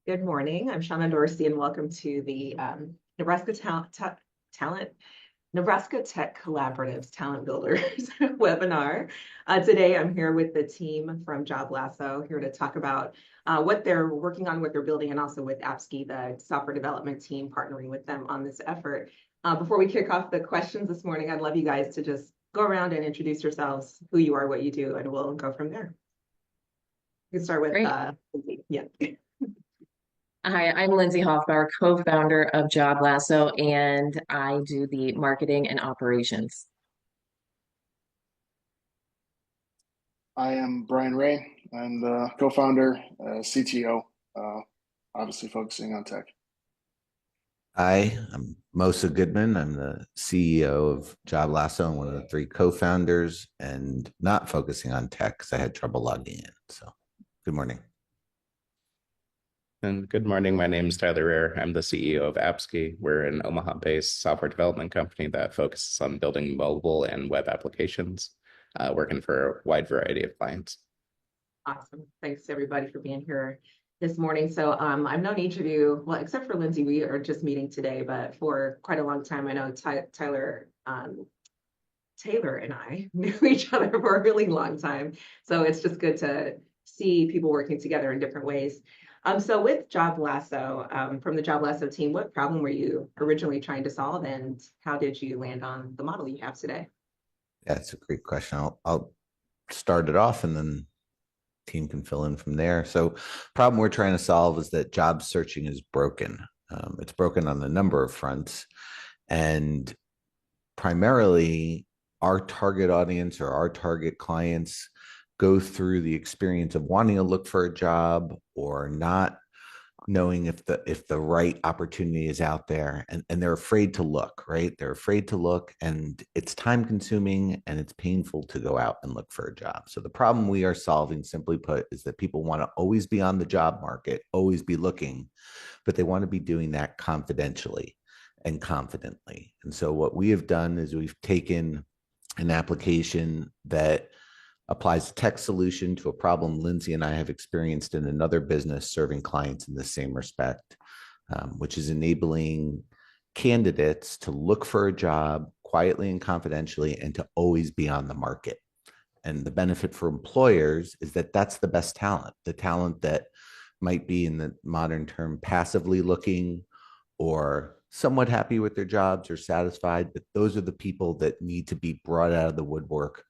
Good morning. I'm Shauna Dorsey, and welcome to the Talent Nebraska Tech Collaboratives Talent Builders webinar. Today, I'm here with the team from Job Lasso, here to talk about what they're working on, what they're building, and also with Appsky, the software development team, partnering with them on this effort. Before we kick off the questions this morning, I'd love you guys to just go around and introduce yourselves, who you are, what you do, and we'll go from there. We can start with, Great. yeah. Hi, I'm Lindsay Hoffbauer, co-founder of Job Lasso, and I do the marketing and operations. I am Brian Ray. I'm the co-founder, CTO, obviously focusing on tech. Hi, I'm Mosa Goodman. I'm the CEO of Job Lasso and one of the three co-founders, and not focusing on tech because I had trouble logging in. So, good morning. And good morning. My name is Tyler Rare. I'm the CEO of Appsky. We're an Omaha-based software development company that focuses on building mobile and web applications, working for a wide variety of clients. Awesome. Thanks everybody for being here this morning. So I've known each of you, well, except for Lindsay, we are just meeting today, but for quite a long time. I know Taylor and I knew each other for a really long time. So it's just good to see people working together in different ways. So with Job Lasso, from the Job Lasso team, what problem were you originally trying to solve, and how did you land on the model you have today? Yeah, it's a great question. I'll start it off and then team can fill in from there. So, problem we're trying to solve is that job searching is broken. It's broken on a number of fronts, and primarily our target audience or our target clients go through the experience of wanting to look for a job or not knowing if the right opportunity is out there, and they're afraid to look, right? They're afraid to look, and it's time consuming and it's painful to go out and look for a job. So the problem we are solving, simply put, is that people want to always be on the job market, always be looking, but they want to be doing that confidentially and confidently. And so what we have done is we've taken an application that applies a tech solution to a problem Lindsay and I have experienced in another business serving clients in the same respect, which is enabling candidates to look for a job quietly and confidentially and to always be on the market. And the benefit for employers is that that's the best talent, the talent that might be, in the modern term, passively looking or somewhat happy with their jobs or satisfied, but those are the people that need to be brought out of the woodwork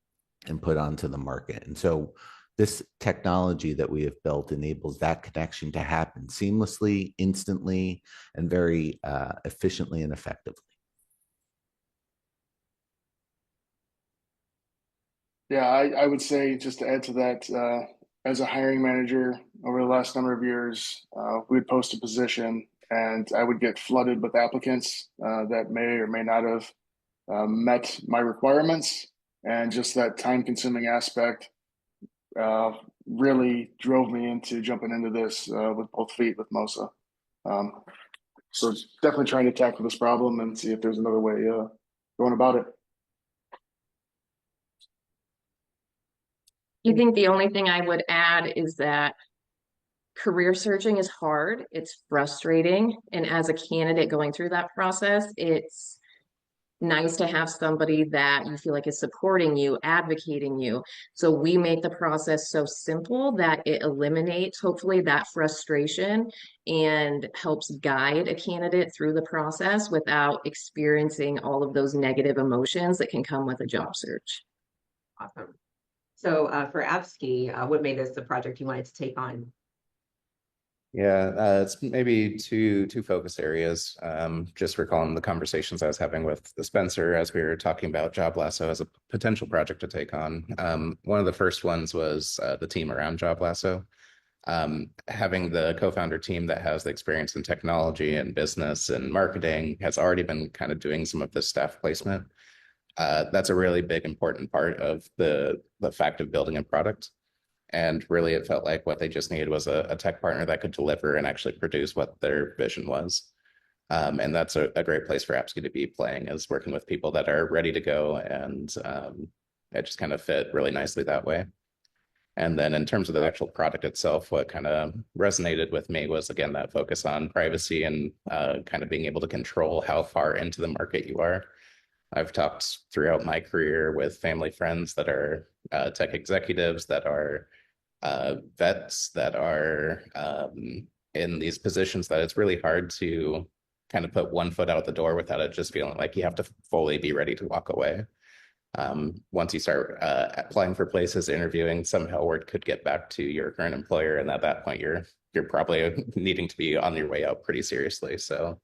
and put onto the market. And so this technology that we have built enables that connection to happen seamlessly, instantly, and very efficiently and effectively. Yeah, I would say, just to add to that, as a hiring manager over the last number of years, we would post a position and I would get flooded with applicants that may or may not have met my requirements. And just that time-consuming aspect really drove me into jumping into this with both feet with Mosa. So definitely trying to tackle this problem and see if there's another way going about it. I think the only thing I would add is that career searching is hard, it's frustrating, and as a candidate going through that process, it's nice to have somebody that you feel like is supporting you, advocating you. So we make the process so simple that it eliminates, hopefully, that frustration and helps guide a candidate through the process without experiencing all of those negative emotions that can come with a job search. Awesome. So for Appsky, what made this the project you wanted to take on? Yeah, it's maybe two focus areas. Just recalling the conversations I was having with the Spencer as we were talking about Job Lasso as a potential project to take on. One of the first ones was the team around Job Lasso. Having the co-founder team that has the experience in technology and business and marketing has already been kind of doing some of this staff placement. That's a really big, important part of the fact of building a product. And really, it felt like what they just needed was a tech partner that could deliver and actually produce what their vision was. And that's a great place for Appsky to be playing, is working with people that are ready to go. And it just kind of fit really nicely that way. And then in terms of the actual product itself, what kind of resonated with me was, again, that focus on privacy and kind of being able to control how far into the market you are. I've talked throughout my career with family friends that are tech executives, that are vets, that are in these positions that it's really hard to kind of put one foot out the door without it just feeling like you have to fully be ready to walk away. Once you start applying for places, interviewing, somehow word could get back to your current employer, and at that point, you're probably needing to be on your way out pretty seriously. So,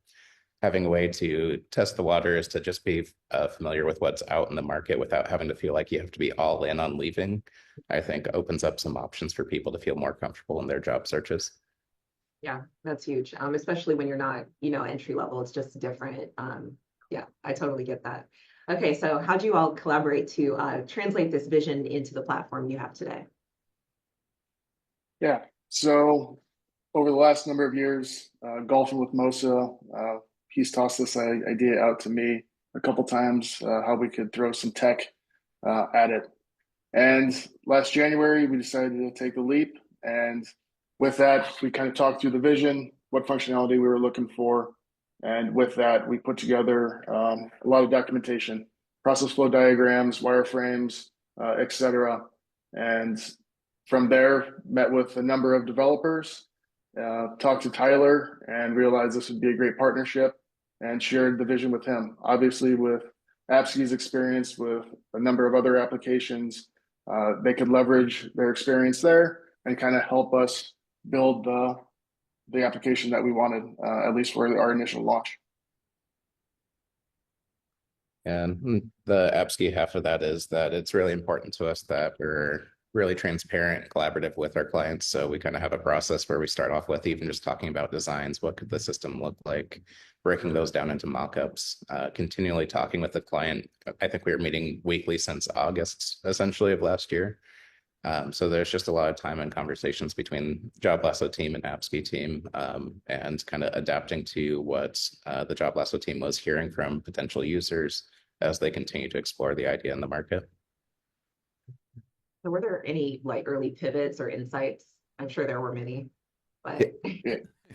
having a way to test the waters, to just be familiar with what's out in the market without having to feel like you have to be all in on leaving, I think opens up some options for people to feel more comfortable in their job searches. Yeah, that's huge. Especially when you're not, entry level, it's just different. Yeah, I totally get that. Okay, so how do you all collaborate to translate this vision into the platform you have today? Yeah. So over the last number of years, golfing with Mosa, he's tossed this idea out to me a couple times, how we could throw some tech at it. And last January, we decided to take the leap. And with that, we kind of talked through the vision, what functionality we were looking for. And with that, we put together a lot of documentation, process flow diagrams, wireframes, etc. And from there, met with a number of developers, talked to Tyler, and realized this would be a great partnership, and shared the vision with him. Obviously, with Appsky's experience with a number of other applications, they could leverage their experience there and kind of help us build the application that we wanted, at least for our initial launch. And the Appsky half of that is that it's really important to us that we're really transparent and collaborative with our clients. So we kind of have a process where we start off with even just talking about designs. What could the system look like? Breaking those down into mock-ups, continually talking with the client. I think we were meeting weekly since August, essentially, of last year. So there's just a lot of time and conversations between Job Lasso team and Appsky team, and kind of adapting to what the Job Lasso team was hearing from potential users as they continue to explore the idea in the market. So were there any early pivots or insights? I'm sure there were many, but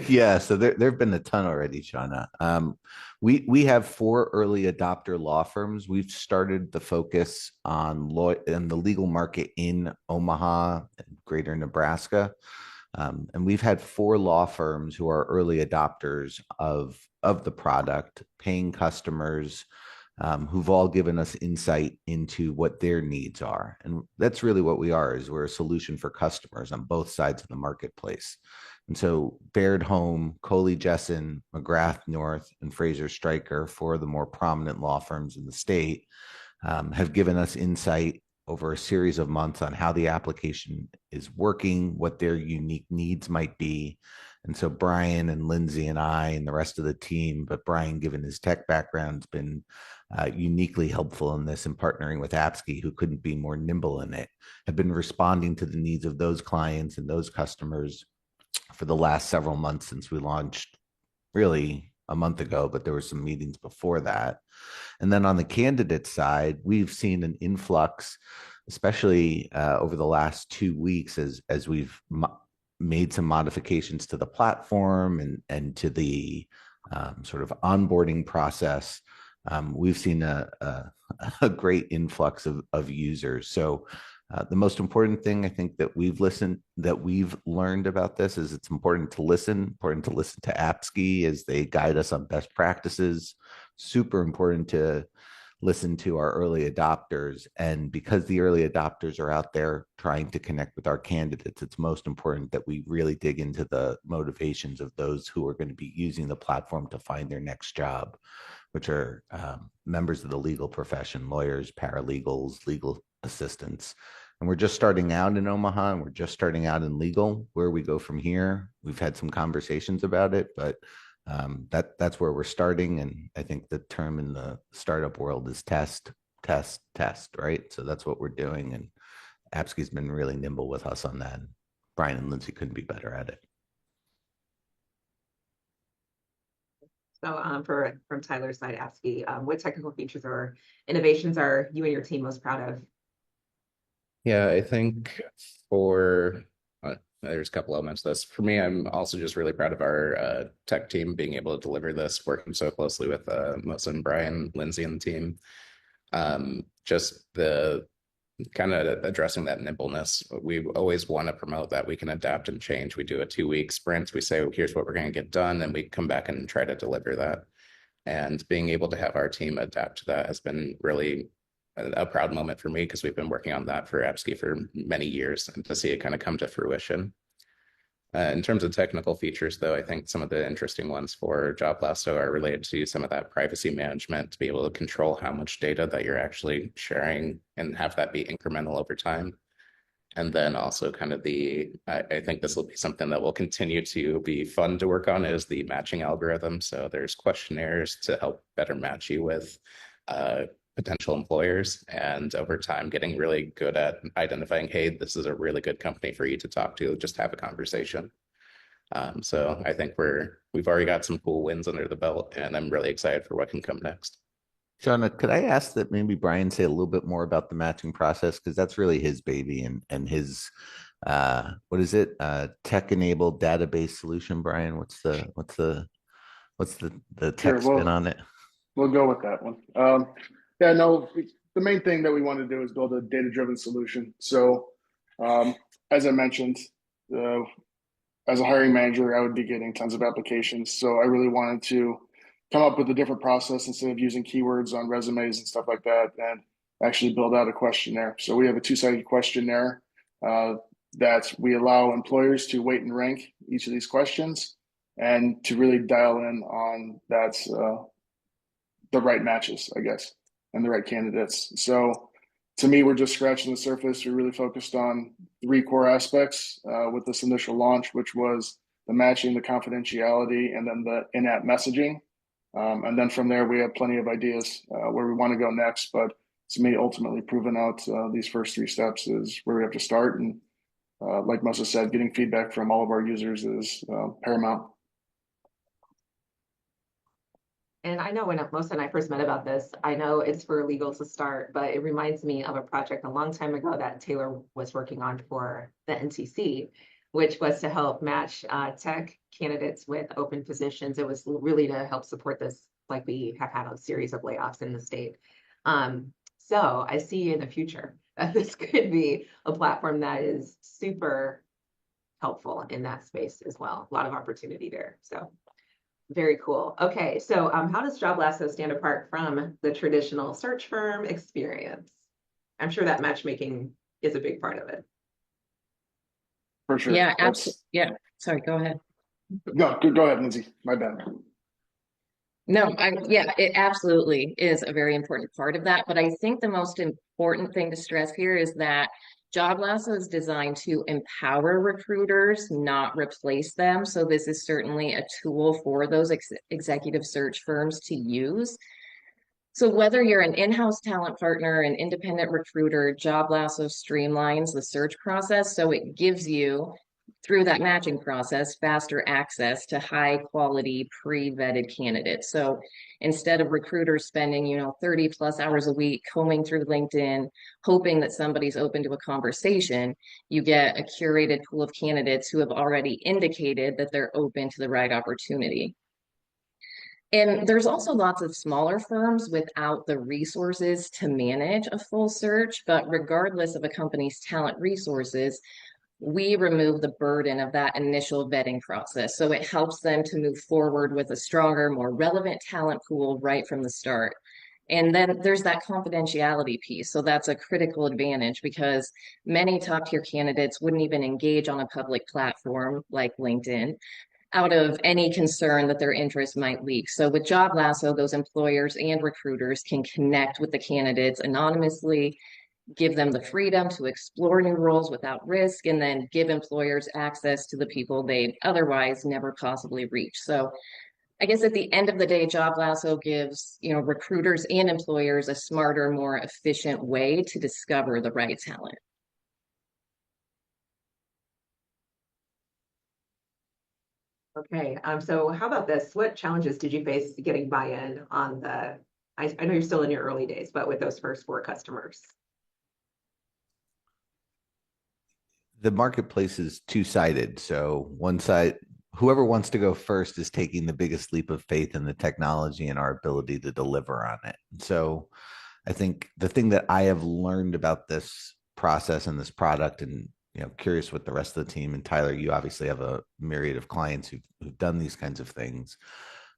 Yeah, so there've been a ton already, Shauna. We have 4 early adopter law firms. We've started the focus on law in the legal market in Omaha, greater Nebraska. And we've had 4 law firms who are early adopters of the product, paying customers, who've all given us insight into what their needs are. And that's really what we are, is we're a solution for customers on both sides of the marketplace. And so Baird Home, Coley Jessen, McGrath North, and Fraser Stryker, 4 of the more prominent law firms in the state, have given us insight over a series of months on how the application is working, what their unique needs might be. And so Brian and Lindsay and I and the rest of the team, but Brian, given his tech background, has been uniquely helpful in this, and partnering with Appsky, who couldn't be more nimble in it, have been responding to the needs of those clients and those customers for the last several months since we launched, really a month ago, but there were some meetings before that. And then on the candidate side, we've seen an influx, especially over the last 2 weeks, as we've made some modifications to the platform and to the sort of onboarding process. We've seen a great influx of users. So the most important thing I think that we've learned about this is it's important to listen to Appsky as they guide us on best practices. Super important to listen to our early adopters. And because the early adopters are out there trying to connect with our candidates, it's most important that we really dig into the motivations of those who are going to be using the platform to find their next job, which are members of the legal profession, lawyers, paralegals, legal assistants. And we're just starting out in Omaha, and we're just starting out in legal. Where we go from here, we've had some conversations about it, but that's where we're starting. And I think the term in the startup world is test, right? So that's what we're doing. And Appsky's been really nimble with us on that. Brian and Lindsay couldn't be better at it. So from Tyler's side, Appsky, what technical features or innovations are you and your team most proud of? Yeah, I think For there's a couple elements to this. For me, I'm also just really proud of our tech team being able to deliver this, working so closely with Melissa and Brian, Lindsay, and the team. Just the kind of addressing that nimbleness. We always want to promote that we can adapt and change. We do a 2-week sprint. We say, here's what we're going to get done, and we come back and try to deliver that. And being able to have our team adapt to that has been really a proud moment for me, because we've been working on that for Appsky for many years, and to see it kind of come to fruition. In terms of technical features, though, I think some of the interesting ones for Job Lasso are related to some of that privacy management, to be able to control how much data that you're actually sharing and have that be incremental over time. And then also kind of I think this will be something that will continue to be fun to work on, is the matching algorithm. So there's questionnaires to help better match you with potential employers, and over time getting really good at identifying, hey, this is a really good company for you to talk to, just have a conversation. So I think we've already got some cool wins under the belt, and I'm really excited for what can come next. Shauna, could I ask that maybe Brian say a little bit more about the matching process? Because that's really his baby, and his what is it? Tech-enabled database solution, Brian. What's the tech Sure, spin on it? we'll go with that one. Yeah, no, the main thing that we want to do is build a data-driven solution. So, as I mentioned, as a hiring manager, I would be getting tons of applications. So I really wanted to come up with a different process instead of using keywords on resumes and stuff like that, and actually build out a questionnaire. So we have a 2-sided questionnaire that we allow employers to weight and rank each of these questions, and to really dial in on that the right matches, I guess, and the right candidates. So to me, we're just scratching the surface. We really focused on 3 core aspects with this initial launch, which was the matching, the confidentiality, and then the in-app messaging. And then from there, we have plenty of ideas where we want to go next. But to me, ultimately proving out these first 3 steps is where we have to start. And like Melissa said, getting feedback from all of our users is paramount. And I know when Melissa and I first met about this, I know it's for legal to start, but it reminds me of a project a long time ago that Taylor was working on for the NCC, which was to help match tech candidates with open positions. It was really to help support this, like we have had a series of layoffs in the state. So I see in the future that this could be a platform that is super helpful in that space as well. A lot of opportunity there. So very cool. Okay, so how does Job Lasso stand apart from the traditional search firm experience? I'm sure that matchmaking is a big part of it. For sure. Yeah, absolutely. Yeah, sorry, go ahead. No, go ahead, Lindsay. My bad. No, yeah, it absolutely is a very important part of that. But I think the most important thing to stress here is that Job Lasso is designed to empower recruiters, not replace them. So this is certainly a tool for those executive search firms to use. So whether you're an in-house talent partner, an independent recruiter, Job Lasso streamlines the search process. So it gives you, through that matching process, faster access to high quality pre-vetted candidates. So instead of recruiters spending, 30 plus hours a week combing through LinkedIn, hoping that somebody's open to a conversation, you get a curated pool of candidates who have already indicated that they're open to the right opportunity. And there's also lots of smaller firms without the resources to manage a full search, but regardless of a company's talent resources, we remove the burden of that initial vetting process. So it helps them to move forward with a stronger, more relevant talent pool right from the start. And then there's that confidentiality piece. So that's a critical advantage, because many top tier candidates wouldn't even engage on a public platform like LinkedIn out of any concern that their interest might leak. So with Job Lasso, those employers and recruiters can connect with the candidates anonymously, give them the freedom to explore new roles without risk, and then give employers access to the people they'd otherwise never possibly reach. So I guess at the end of the day, Job Lasso gives, recruiters and employers a smarter, more efficient way to discover the right talent. Okay, so how about this? What challenges did you face getting buy-in on I know you're still in your early days, but with those first 4 customers? the marketplace is two-sided. So one side, whoever wants to go first is taking the biggest leap of faith in the technology and our ability to deliver on it. So I think the thing that I have learned about this process and this product, and curious what the rest of the team, and Tyler, you obviously have a myriad of clients who've done these kinds of things,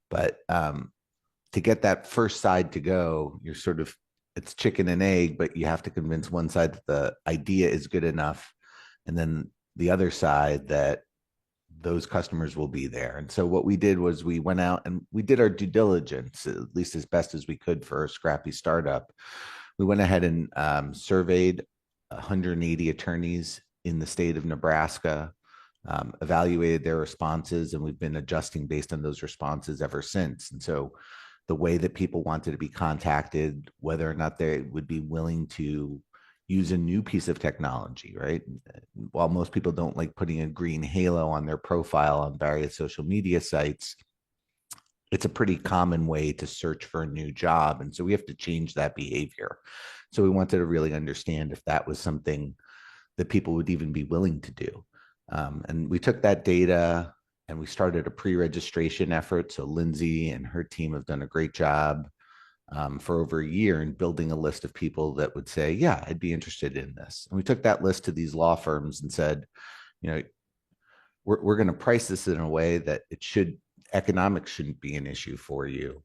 but to get that first side to go, you're sort of, it's chicken and egg, but you have to convince one side that the idea is good enough, and then the other side that those customers will be there. And so what we did was we went out and we did our due diligence, at least as best as we could for a scrappy startup. We went ahead and surveyed 180 attorneys in the state of Nebraska, evaluated their responses, and we've been adjusting based on those responses ever since. And so the way that people wanted to be contacted, whether or not they would be willing to use a new piece of technology, right? While most people don't like putting a green halo on their profile on various social media sites, it's a pretty common way to search for a new job. And so we have to change that behavior. So we wanted to really understand if that was something that people would even be willing to do. And we took that data and we started a pre-registration effort. So Lindsay and her team have done a great job for over a year in building a list of people that would say, yeah, I'd be interested in this. And we took that list to these law firms and said, we're going to price this in a way that economics shouldn't be an issue for you.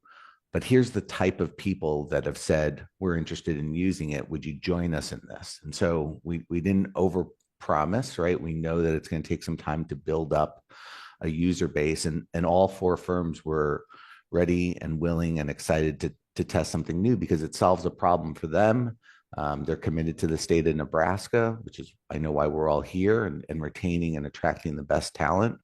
But here's the type of people that have said, we're interested in using it. Would you join us in this? And so we didn't over promise, right? We know that it's going to take some time to build up a user base, and all 4 firms were ready and willing and excited to test something new because it solves a problem for them. They're committed to the state of Nebraska, which is, I know, why we're all here, and retaining and attracting the best talent.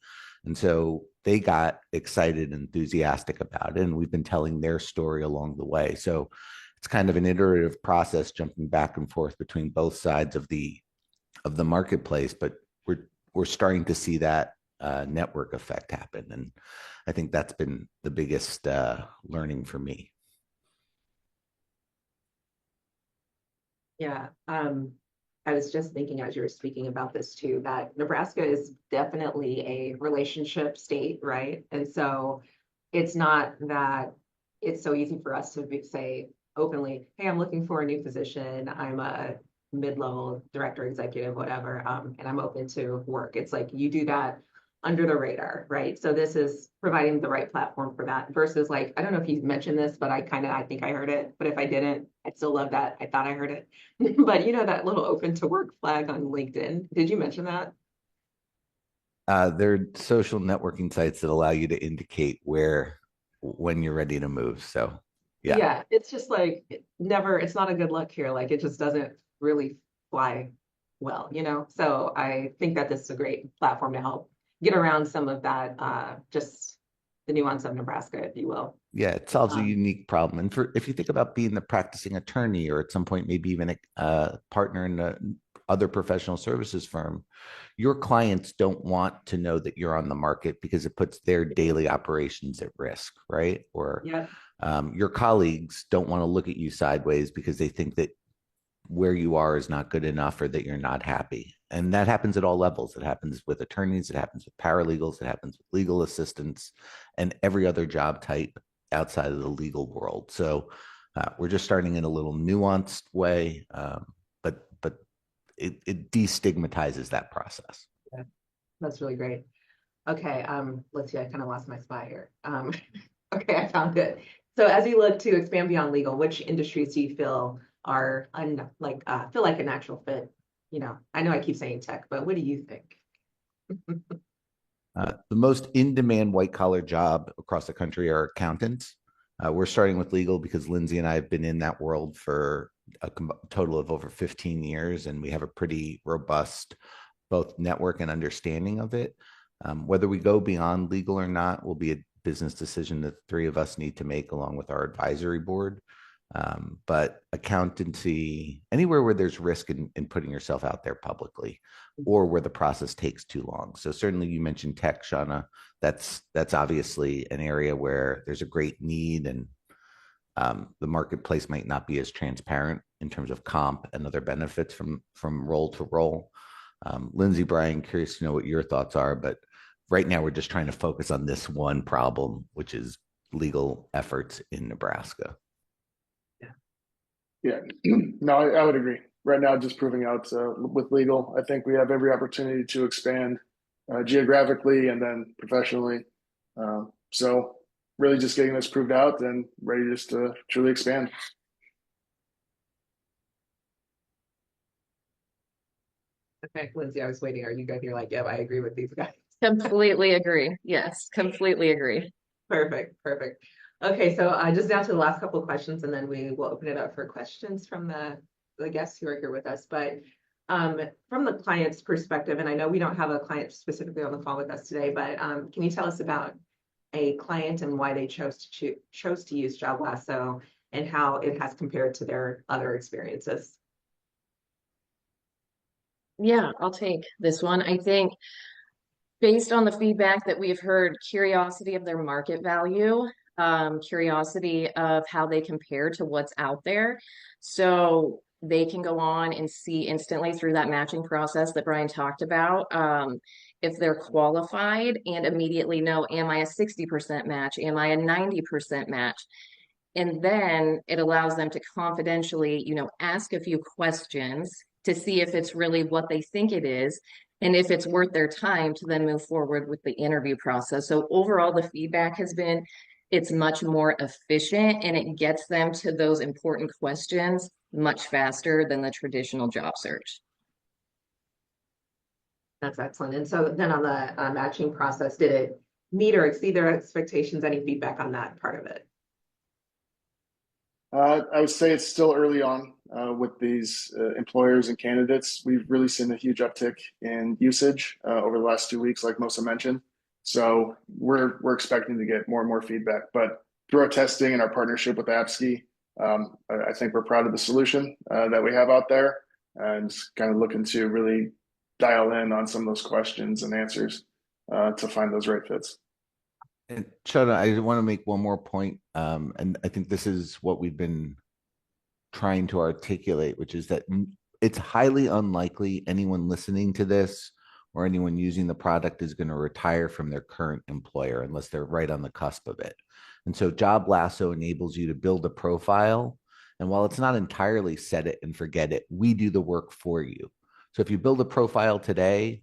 And so they got excited and enthusiastic about it. And we've been telling their story along the way. So it's kind of an iterative process, jumping back and forth between both sides of the marketplace. But we're starting to see that network effect happen. And I think that's been the biggest learning for me. Yeah. I was just thinking as you were speaking about this too, that Nebraska is definitely a relationship state, right? And so it's not that it's so easy for us to say openly, hey, I'm looking for a new position. I'm a mid-level director, executive, whatever, and I'm open to work. It's like you do that under the radar, right? So this is providing the right platform for that versus like, I don't know if you mentioned this, but I think I heard it, but if I didn't, I still love that. I thought I heard it, but that little open to work flag on LinkedIn, did you mention that? They're social networking sites that allow you to indicate when you're ready to move. So yeah, it's just like it's not a good look here. Like it just doesn't really fly well, so I think that this is a great platform to help get around some of that, just the nuance of Nebraska, if you will. Yeah, it solves a unique problem. And if you think about being the practicing attorney, or at some point maybe even a partner in a other professional services firm, your clients don't want to know that you're on the market because it puts their daily operations at risk, right? Or your colleagues don't want to look at you sideways because they think that where you are is not good enough or that you're not happy. And that happens at all levels. It happens with attorneys, it happens with paralegals, it happens with legal assistants, and every other job type outside of the legal world. So we're just starting in a little nuanced way, but it destigmatizes that process. Yeah, that's really great. Okay, let's see, I kind of lost my spot here. Okay, I found it. So as you look to expand beyond legal, which industries do you feel are feel like a natural fit? I know I keep saying tech, but what do you think? The most in-demand white-collar job across the country are accountants. We're starting with legal because Lindsay and I have been in that world for a total of over 15 years, and we have a pretty robust both network and understanding of it. Whether we go beyond legal or not will be a business decision that the 3 of us need to make along with our advisory board. But accountancy, anywhere where there's risk in putting yourself out there publicly, or where the process takes too long. So certainly you mentioned tech, Shauna. That's obviously an area where there's a great need, and the marketplace might not be as transparent in terms of comp and other benefits from role to role. Lindsay, Brian, curious to know what your thoughts are, but right now we're just trying to focus on this one problem, which is legal efforts in Nebraska. Yeah, no, I would agree. Right now, just proving out with legal, I think we have every opportunity to expand geographically and then professionally. So really just getting this proved out and ready just to truly expand. Okay, Lindsay, I was waiting. Are you good? You're like, yep, I agree with these guys. Completely agree. Yes, completely agree. Perfect, perfect. Okay, so just down to the last couple of questions, and then we will open it up for questions from the guests who are here with us. But from the client's perspective, and I know we don't have a client specifically on the phone with us today, but can you tell us about a client and why they chose to use Job Lasso and how it has compared to their other experiences? Yeah, I'll take this one. I think based on the feedback that we've heard, curiosity of their market value, curiosity of how they compare to what's out there. So they can go on and see instantly through that matching process that Brian talked about, if they're qualified and immediately know, am I a 60% match? Am I a 90% match? And then it allows them to confidentially, ask a few questions to see if it's really what they think it is and if it's worth their time to then move forward with the interview process. So overall, the feedback has been it's much more efficient and it gets them to those important questions much faster than the traditional job search. That's excellent. And so then on the matching process, did it meet or exceed their expectations? Any feedback on that part of it? I would say it's still early on with these employers and candidates. We've really seen a huge uptick in usage over the last 2 weeks, like Mosa mentioned. So we're expecting to get more and more feedback. But through our testing and our partnership with Appsky, I think we're proud of the solution that we have out there and kind of looking to really dial in on some of those questions and answers to find those right fits. And Shona, I want to make one more point, and I think this is what we've been trying to articulate, which is that it's highly unlikely anyone listening to this or anyone using the product is going to retire from their current employer unless they're right on the cusp of it. And so Job Lasso enables you to build a profile. And while it's not entirely set it and forget it, we do the work for you. So if you build a profile today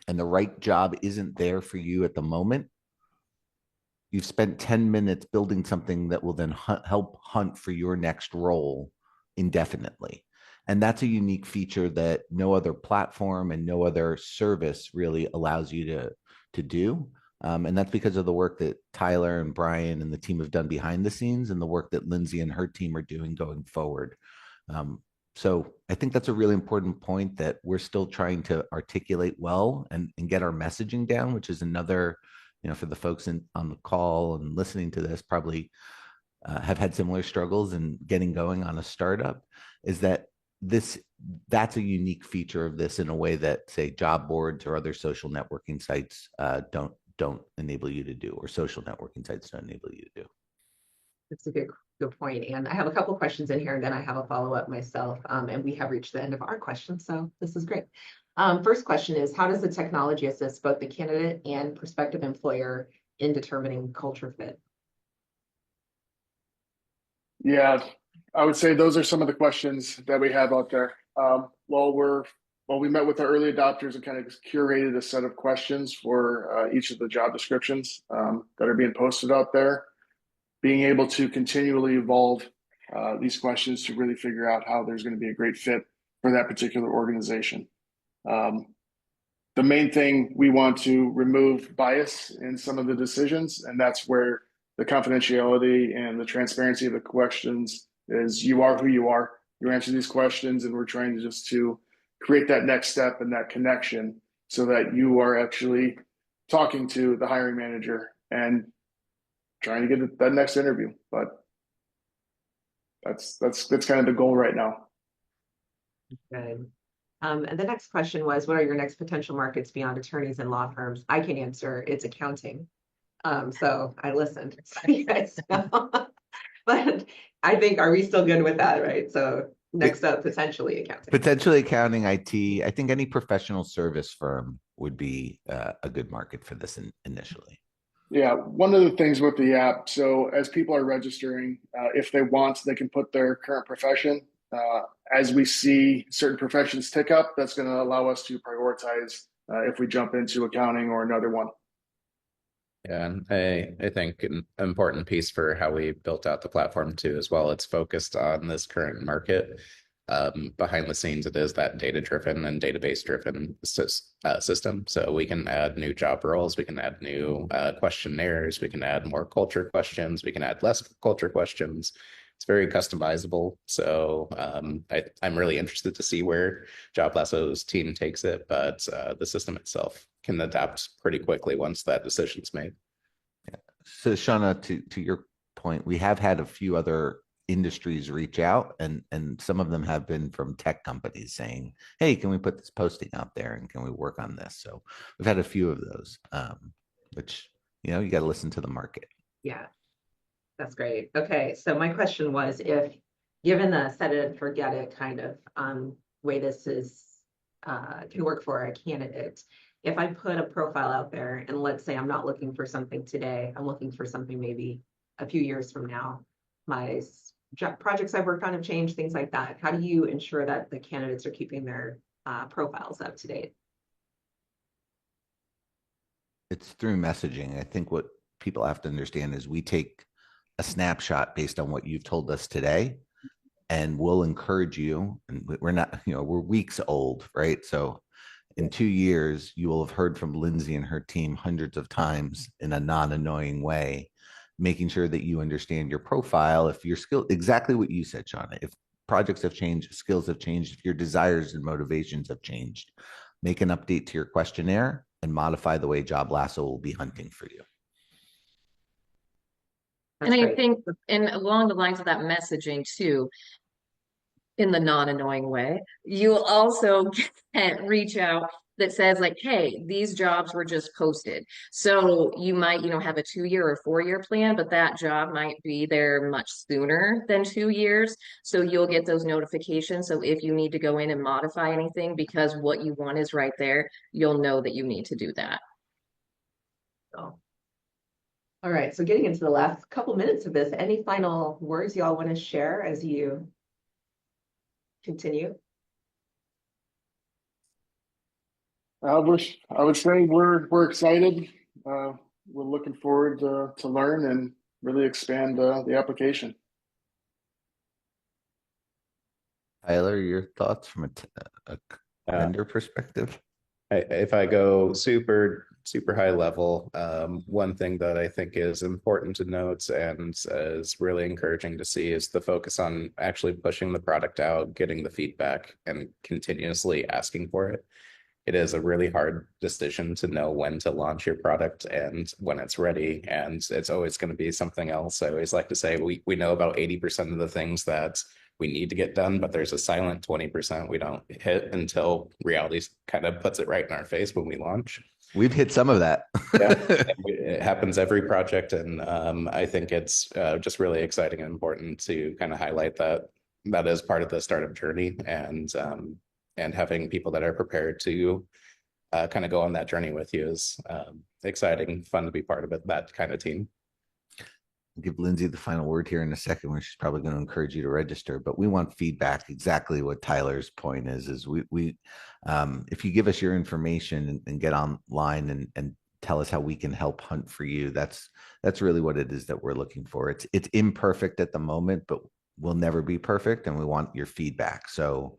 and the right job isn't there for you at the moment, you've spent 10 minutes building something that will then help hunt for your next role indefinitely. And that's a unique feature that no other platform and no other service really allows you to do. And that's because of the work that Tyler and Brian and the team have done behind the scenes and the work that Lindsay and her team are doing going forward. So I think that's a really important point that we're still trying to articulate well and get our messaging down, which is another, for the folks on the call and listening to this, probably have had similar struggles in getting going on a startup, is that that's a unique feature of this in a way that, say, job boards or other social networking sites don't enable you to do, or social networking sites don't enable you to do. That's a good point. And I have a couple of questions in here, and then I have a follow-up myself. And we have reached the end of our questions, so this is great. First question is, how does the technology assist both the candidate and prospective employer in determining culture fit? Yeah, I would say those are some of the questions that we have out there. We met with our early adopters and kind of curated a set of questions for each of the job descriptions that are being posted out there, being able to continually evolve these questions to really figure out how there's going to be a great fit for that particular organization. The main thing, we want to remove bias in some of the decisions, and that's where the confidentiality and the transparency of the questions is. You are who you are. You answer these questions, and we're trying to just to create that next step and that connection so that you are actually talking to the hiring manager and trying to get that next interview. But that's kind of the goal right now. Good. And the next question was, what are your next potential markets beyond attorneys and law firms? I can answer, it's accounting. So I listened, so you guys know. But I think, are we still good with that, right? So Next up, potentially accounting. Potentially accounting, IT. I think any professional service firm would be a good market for this initially. Yeah, one of the things with the app, so as people are registering, if they want, they can put their current profession. As we see certain professions tick up, that's going to allow us to prioritize if we jump into accounting or another one. Yeah, and I think an important piece for how we built out the platform too, as well, it's focused on this current market. Behind the scenes, it is that data-driven and database-driven system. So we can add new job roles, we can add new questionnaires, we can add more culture questions, we can add less culture questions. It's very customizable. So I'm really interested to see where Job Lasso's team takes it, but the system itself can adapt pretty quickly once that decision's made. Yeah. So Shauna, to your point, we have had a few other industries reach out, and some of them have been from tech companies saying, hey, can we put this posting out there and can we work on this? So we've had a few of those, which, you got to listen to the market. Yeah, that's great. Okay, so my question was, if given the set it and forget it kind of way this is can work for a candidate, if I put a profile out there and let's say I'm not looking for something today, I'm looking for something maybe a few years from now, my projects I've worked on have changed, things like that. How do you ensure that the candidates are keeping their profiles up to date? It's through messaging. I think what people have to understand is we take a snapshot based on what you've told us today, and we'll encourage you. And we're not, we're weeks old, right? So in 2 years, you will have heard from Lindsay and her team hundreds of times in a non-annoying way, making sure that you understand your profile. If your skill, exactly what you said, Shauna, if projects have changed, skills have changed, if your desires and motivations have changed, make an update to your questionnaire and modify the way Job Lasso will be hunting for you. That's And I great. think, and along the lines of that messaging too, in the non-annoying way, you'll also reach out that says like, hey, these jobs were just posted. So you might, have a 2-year or 4-year plan, but that job might be there much sooner than 2 years. So you'll get those notifications. So if you need to go in and modify anything because what you want is right there, you'll know that you need to do that. So, all right, so getting into the last couple minutes of this, any final words y'all want to share as you continue? I would say we're excited. We're looking forward to learn and really expand the application. Tyler, your thoughts from a vendor perspective? If I go super high level, one thing that I think is important to note and is really encouraging to see is the focus on actually pushing the product out, getting the feedback, and continuously asking for it. It is a really hard decision to know when to launch your product and when it's ready, and it's always going to be something else. I always like to say we know about 80% of the things that we need to get done, but there's a silent 20% we don't hit until reality kind of puts it right in our face when we launch. We've hit some of that. Yeah, it happens every project, and I think it's just really exciting and important to kind of highlight that is part of the startup journey, and having people that are prepared to kind of go on that journey with you is exciting, fun to be part of it, that kind of team. I'll give Lindsay the final word here in a second, where she's probably going to encourage you to register, but we want feedback. Exactly what Tyler's point is we if you give us your information and get online and tell us how we can help hunt for you, that's really what it is that we're looking for. It's imperfect at the moment, but we'll never be perfect, and we want your feedback. So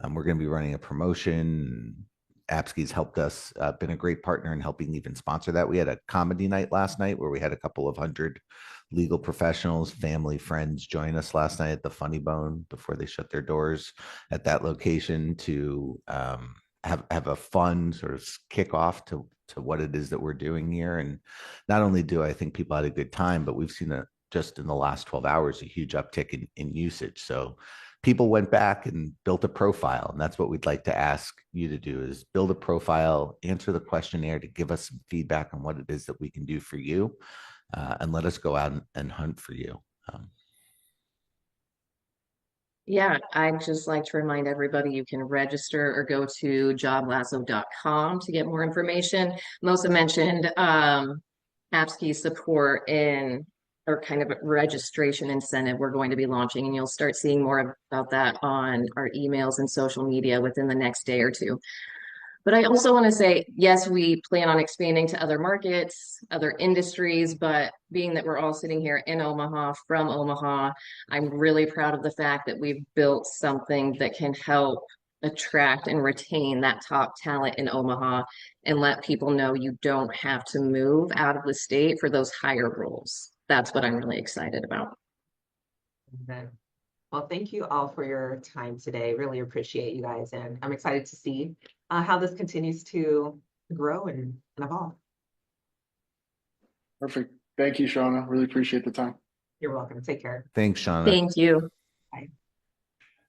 we're going to be running a promotion. Appsky's helped us, been a great partner in helping even sponsor that. We had a comedy night last night where we had a couple of 100 legal professionals, family, friends join us last night at the Funny Bone before they shut their doors at that location to have a fun sort of kickoff to what it is that we're doing here. And not only do I think people had a good time, but we've seen just in the last 12 hours, a huge uptick in usage. So people went back and built a profile. And that's what we'd like to ask you to do, is build a profile, answer the questionnaire to give us some feedback on what it is that we can do for you, and let us go out and hunt for you. Yeah, I'd just like to remind everybody you can register or go to joblasso.com to get more information. Melissa mentioned Appsky support in or kind of a registration incentive we're going to be launching, and you'll start seeing more about that on our emails and social media within the next day or two. But I also want to say, yes, we plan on expanding to other markets, other industries, but being that we're all sitting here in Omaha, from Omaha, I'm really proud of the fact that we've built something that can help attract and retain that top talent in Omaha and let people know you don't have to move out of the state for those higher roles. That's what I'm really excited about. Okay. Well, thank you all for your time today. Really appreciate you guys, and I'm excited to see how this continues to grow and evolve. Perfect. Thank you, Shauna. Really appreciate the time. You're welcome. Take care. Thanks, Shauna. Thank you. Bye.